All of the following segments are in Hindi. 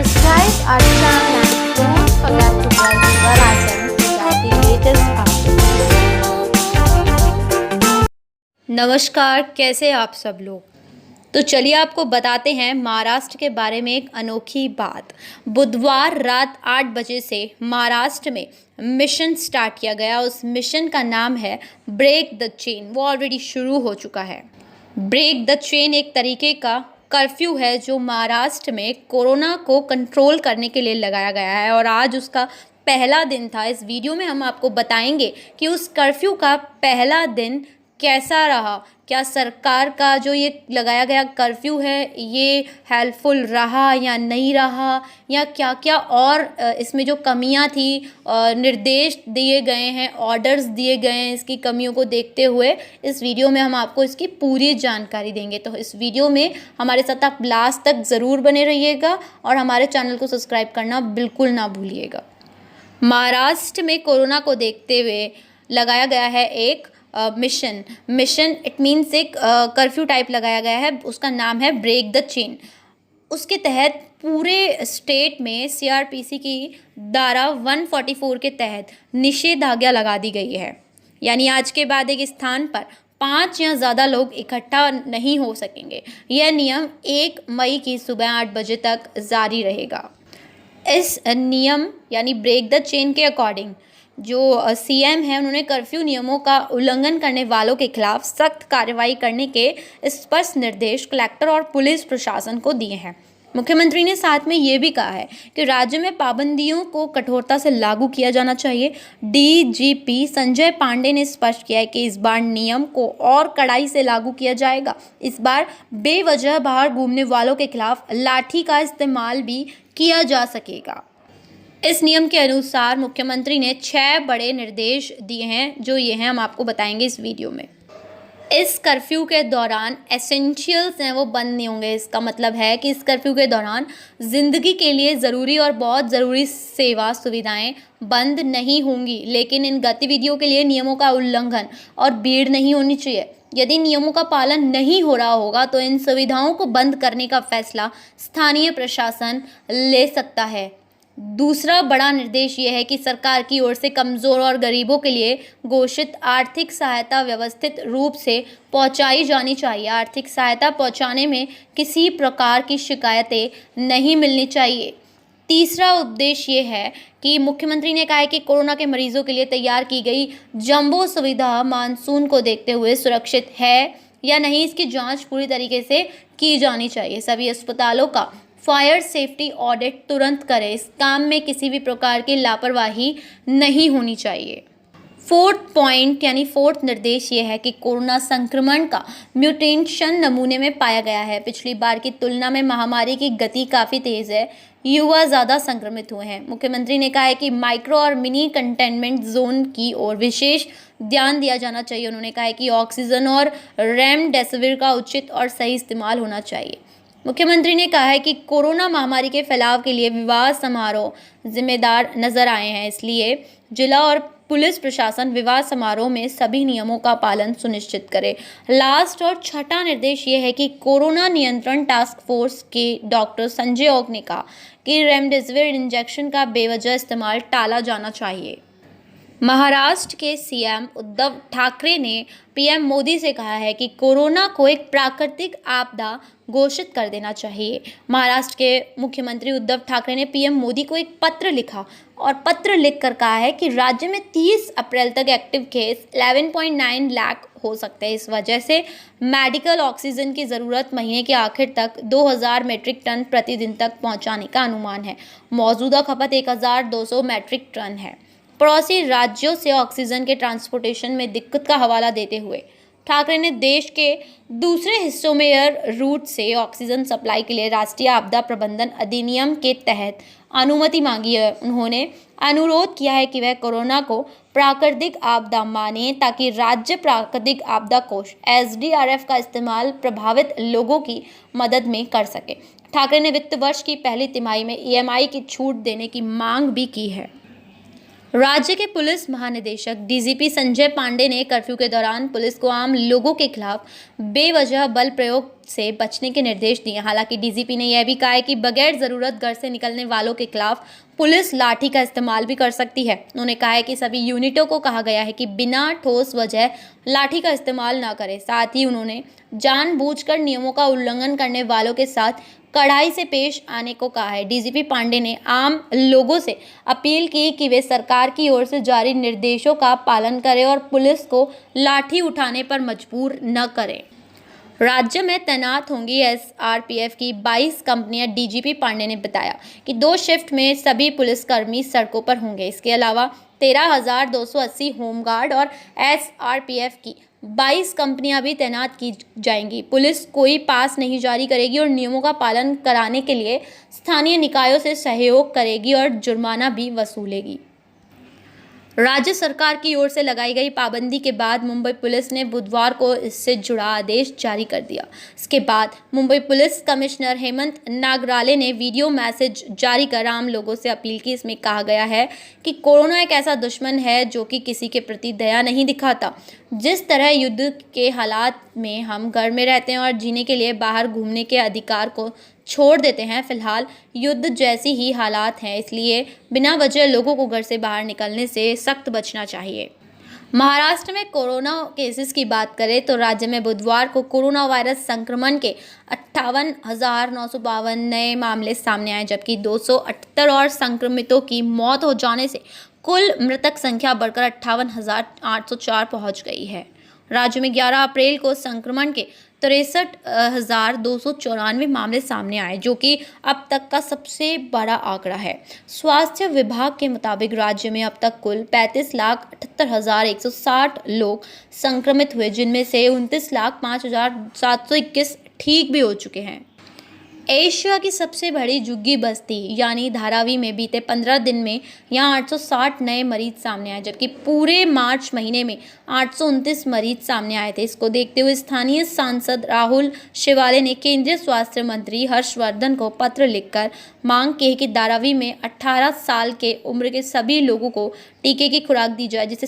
Subscribe our channel and don't forget to press the bell icon to get the latest updates. नमस्कार, कैसे हैं आप सब लोग। तो चलिए आपको बताते हैं महाराष्ट्र के बारे में एक अनोखी बात। बुधवार रात 8 बजे से महाराष्ट्र में मिशन स्टार्ट किया गया। उस मिशन का नाम है ब्रेक द चेन। वो ऑलरेडी शुरू हो चुका है। ब्रेक द चेन एक तरीके का कर्फ्यू है जो महाराष्ट्र में कोरोना को कंट्रोल करने के लिए लगाया गया है और आज उसका पहला दिन था। इस वीडियो में हम आपको बताएंगे कि उस कर्फ्यू का पहला दिन कैसा रहा। क्या सरकार का जो ये लगाया गया कर्फ्यू है ये हेल्पफुल रहा या नहीं रहा, या क्या क्या और इसमें जो कमियां थी, निर्देश दिए गए हैं, ऑर्डर्स दिए गए हैं, इसकी कमियों को देखते हुए इस वीडियो में हम आपको इसकी पूरी जानकारी देंगे। तो इस वीडियो में हमारे साथ आप लास्ट तक ज़रूर बने रहिएगा और हमारे चैनल को सब्सक्राइब करना बिल्कुल ना भूलिएगा। महाराष्ट्र में कोरोना को देखते हुए लगाया गया है एक मिशन इट मीन्स एक कर्फ्यू टाइप लगाया गया है। उसका नाम है ब्रेक द चेन। उसके तहत पूरे स्टेट में सीआरपीसी की धारा 144 के तहत निषेधाज्ञा लगा दी गई है। यानी आज के बाद एक स्थान पर 5 या ज़्यादा लोग इकट्ठा नहीं हो सकेंगे। यह नियम 1 मई की सुबह 8 बजे तक जारी रहेगा। इस नियम यानी ब्रेक द चेन के अकॉर्डिंग जो सीएम है उन्होंने कर्फ्यू नियमों का उल्लंघन करने वालों के खिलाफ सख्त कार्रवाई करने के स्पष्ट निर्देश कलेक्टर और पुलिस प्रशासन को दिए हैं। मुख्यमंत्री ने साथ में ये भी कहा है कि राज्य में पाबंदियों को कठोरता से लागू किया जाना चाहिए। डीजीपी संजय पांडे ने स्पष्ट किया है कि इस बार नियम को और कड़ाई से लागू किया जाएगा। इस बार बेवजह बाहर घूमने वालों के खिलाफ लाठी का इस्तेमाल भी किया जा सकेगा। इस नियम के अनुसार मुख्यमंत्री ने 6 बड़े निर्देश दिए हैं, जो ये हैं हम आपको बताएंगे इस वीडियो में। इस कर्फ्यू के दौरान एसेंशियल्स हैं वो बंद नहीं होंगे। इसका मतलब है कि इस कर्फ्यू के दौरान ज़िंदगी के लिए ज़रूरी और बहुत ज़रूरी सेवा सुविधाएं बंद नहीं होंगी, लेकिन इन गतिविधियों के लिए नियमों का उल्लंघन और भीड़ नहीं होनी चाहिए। यदि नियमों का पालन नहीं हो रहा होगा तो इन सुविधाओं को बंद करने का फैसला स्थानीय प्रशासन ले सकता है। दूसरा बड़ा निर्देश ये है कि सरकार की ओर से कमज़ोर और गरीबों के लिए घोषित आर्थिक सहायता व्यवस्थित रूप से पहुंचाई जानी चाहिए। आर्थिक सहायता पहुंचाने में किसी प्रकार की शिकायतें नहीं मिलनी चाहिए। तीसरा उद्देश्य ये है कि मुख्यमंत्री ने कहा है कि कोरोना के मरीजों के लिए तैयार की गई जंबो सुविधा मानसून को देखते हुए सुरक्षित है या नहीं, इसकी जाँच पूरी तरीके से की जानी चाहिए। सभी अस्पतालों का फायर सेफ्टी ऑडिट तुरंत करें। इस काम में किसी भी प्रकार की लापरवाही नहीं होनी चाहिए। फोर्थ पॉइंट यानी फोर्थ निर्देश ये है कि कोरोना संक्रमण का म्यूटेशन नमूने में पाया गया है। पिछली बार की तुलना में महामारी की गति काफ़ी तेज़ है। युवा ज़्यादा संक्रमित हुए हैं। मुख्यमंत्री ने कहा है कि माइक्रो और मिनी कंटेनमेंट जोन की ओर विशेष ध्यान दिया जाना चाहिए। उन्होंने कहा है कि ऑक्सीजन और रेमडेसिविर का उचित और सही इस्तेमाल होना चाहिए। मुख्यमंत्री ने कहा है कि कोरोना महामारी के फैलाव के लिए विवाह समारोह जिम्मेदार नजर आए हैं, इसलिए जिला और पुलिस प्रशासन विवाह समारोह में सभी नियमों का पालन सुनिश्चित करे। लास्ट और छठा निर्देश ये है कि कोरोना नियंत्रण टास्क फोर्स के डॉक्टर संजय ओक ने कहा कि रेमडेसिविर इंजेक्शन का बेवजह इस्तेमाल टाला जाना चाहिए। महाराष्ट्र के सीएम उद्धव ठाकरे ने पीएम मोदी से कहा है कि कोरोना को एक प्राकृतिक आपदा घोषित कर देना चाहिए। महाराष्ट्र के मुख्यमंत्री उद्धव ठाकरे ने पीएम मोदी को एक पत्र लिखा और पत्र लिखकर कहा है कि राज्य में 30 अप्रैल तक एक्टिव केस 11.9 लाख हो सकते हैं। इस वजह से मेडिकल ऑक्सीजन की ज़रूरत महीने के आखिर तक 2000 मीट्रिक टन प्रतिदिन तक पहुंचाने का अनुमान है। मौजूदा खपत 1200 मीट्रिक टन है। पड़ोसी राज्यों से ऑक्सीजन के ट्रांसपोर्टेशन में दिक्कत का हवाला देते हुए ठाकरे ने देश के दूसरे हिस्सों में एयर रूट से ऑक्सीजन सप्लाई के लिए राष्ट्रीय आपदा प्रबंधन अधिनियम के तहत अनुमति मांगी है। उन्होंने अनुरोध किया है कि वह कोरोना को प्राकृतिक आपदा माने ताकि राज्य प्राकृतिक आपदा कोष SDRF का इस्तेमाल प्रभावित लोगों की मदद में कर सके। ठाकरे ने वित्त वर्ष की पहली तिमाही में EMI की छूट देने की मांग भी की है। राज्य के पुलिस महानिदेशक डीजीपी संजय पांडे ने कर्फ्यू के दौरान पुलिस को आम लोगों के खिलाफ बेवजह बल प्रयोग से बचने के निर्देश दिए। हालांकि डीजीपी ने यह भी कहा है कि बगैर ज़रूरत घर से निकलने वालों के खिलाफ पुलिस लाठी का इस्तेमाल भी कर सकती है। उन्होंने कहा है कि सभी यूनिटों को कहा गया है कि बिना ठोस वजह लाठी का इस्तेमाल ना करें। साथ ही उन्होंने जानबूझकर नियमों का उल्लंघन करने वालों के साथ कड़ाई से पेश आने को कहा है। डीजीपी पांडे ने आम लोगों से अपील की कि वे सरकार की ओर से जारी निर्देशों का पालन करें और पुलिस को लाठी उठाने पर मजबूर न करें। राज्य में तैनात होंगी एसआरपीएफ की 22 कंपनियां। डीजीपी पांडे ने बताया कि 2 शिफ्ट में सभी पुलिसकर्मी सड़कों पर होंगे। इसके अलावा 13,280 होमगार्ड और एसआरपीएफ की 22 कंपनियां भी तैनात की जाएंगी। पुलिस कोई पास नहीं जारी करेगी और नियमों का पालन कराने के लिए स्थानीय निकायों से सहयोग करेगी और जुर्माना भी वसूलेगी। राज्य सरकार की ओर से लगाई गई पाबंदी के बाद मुंबई पुलिस ने बुधवार को इससे जुड़ा आदेश जारी कर दिया। इसके बाद मुंबई पुलिस कमिश्नर हेमंत नागराले ने वीडियो मैसेज जारी कर आम लोगों से अपील की। इसमें कहा गया है कि कोरोना एक ऐसा दुश्मन है जो कि किसी के प्रति दया नहीं दिखाता। जिस तरह युद्ध के हालात में हम घर में रहते हैं और जीने के लिए बाहर घूमने के अधिकार को छोड़ देते हैं, फिलहाल युद्ध जैसी ही हालात हैं, इसलिए बिना वजह लोगों को घर से बाहर निकलने से सख्त बचना चाहिए। महाराष्ट्र में कोरोना केसेस की बात करें तो राज्य में बुधवार को कोरोना वायरस संक्रमण के 58,952 नए मामले सामने आए, जबकि 278 और संक्रमितों की मौत हो जाने से कुल मृतक संख्या बढ़कर 58,804 पहुंच गई है। राज्य में 11 अप्रैल को संक्रमण के 63,294 मामले सामने आए, जो कि अब तक का सबसे बड़ा आंकड़ा है। स्वास्थ्य विभाग के मुताबिक राज्य में अब तक कुल 35,78,160 लोग संक्रमित हुए, जिनमें से 29,05,721 ठीक भी हो चुके हैं। एशिया की सबसे बड़ी झुग्गी बस्ती यानी धारावी में बीते 15 दिन में यहां 860 नए मरीज सामने आए, जबकि पूरे मार्च महीने में 829 मरीज सामने आए थे। इसको देखते हुए स्थानीय सांसद राहुल शिवाले ने केंद्रीय स्वास्थ्य मंत्री हर्षवर्धन को पत्र लिखकर मांग की है कि धारावी में 18 साल के उम्र के सभी लोगों को टीके की खुराक दी जाए, जिससे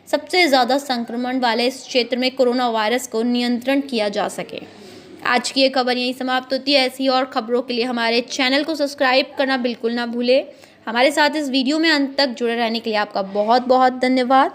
सबसे ज़्यादा संक्रमण वाले इस क्षेत्र में कोरोना वायरस को नियंत्रण किया जा सके। आज की ये खबर यहीं समाप्त होती है। ऐसी और खबरों के लिए हमारे चैनल को सब्सक्राइब करना बिल्कुल ना भूलें। हमारे साथ इस वीडियो में अंत तक जुड़े रहने के लिए आपका बहुत बहुत धन्यवाद।